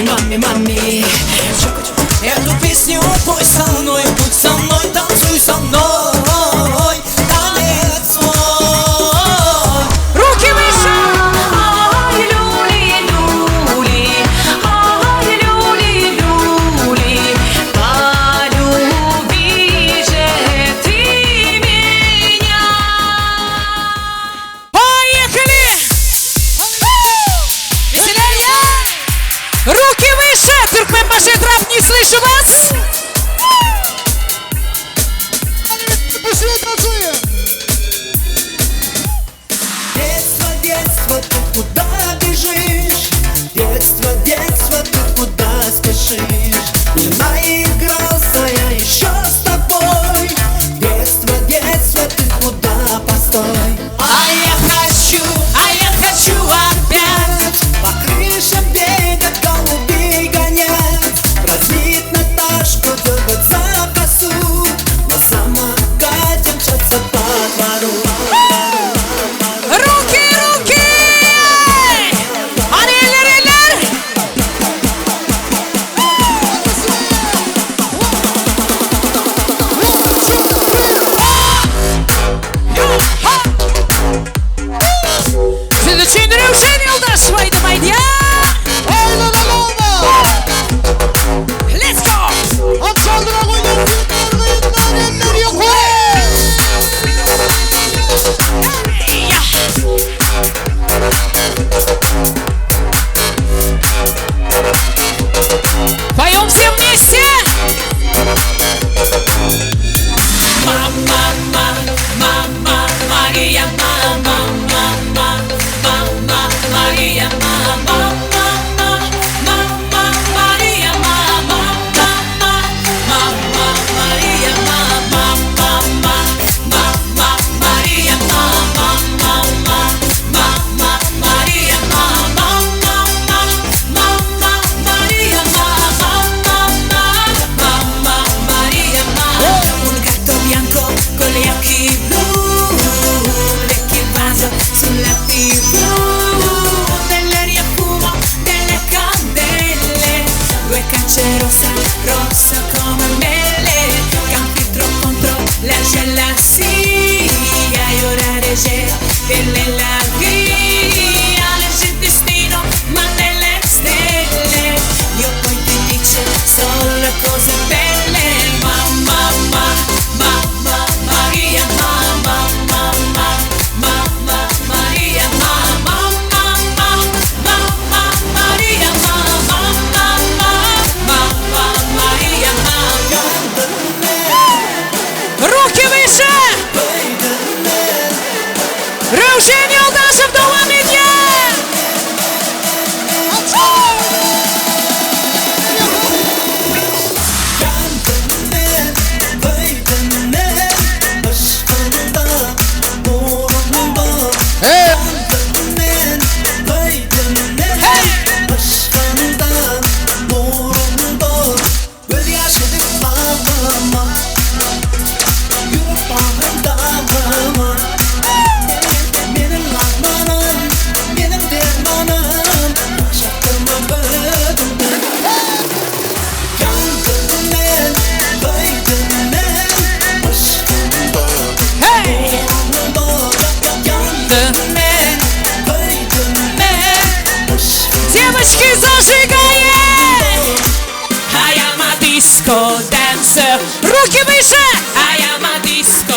мами, мами, мами. Эту песню пой со мной, будь со мной, танцуй со мной. Танец свой. Руки выше! Ай, люли, люли, ай, люли, люли, полюби же ты меня. Поехали! Веселее! Руки выше! Туркменбаши трап, не слышу вас! Детство, детство, ты куда бежишь? Детство, детство, ты куда спешишь? Не наигрался я еще с тобой. Детство, детство, ты куда, постой? А я хочу опять по крышам бегать, голубей гонять, празднить Наташку, дергаться в косу, на самокате мчаться по двору. Руки, руки! Hadi eller, eller! Следующий Рушен Юлдаш, haydi haydi ya! Let's go! Поем все вместе! Мама, мама, Мария, мама, мама, мама, Мария, мама, мама, Мария, мама, мама, Мария, мама, мама, Мария, мама, мама, Мария, мама, мама, Мария, mamma Maria, un gatto bianco con gli occhi blu, vecchio vaso sulla TV, nell'aria fumo delle candele, due cance rossa, rossa come mele, capitro contro la gelassia, e ora regge la via, legge il destino, ma nelle stelle, io poi ti dice solo cose belle, mamma, mamma, Maria, mamma, mamma, Maria, mamma, mamma, Maria, mamma, mamma, Maria, mamma. Руки выше! Рушен Юлдашев, Devam ediyor! Девочки, зажигаем! I am a disco dancer. Руки выше! I am a disco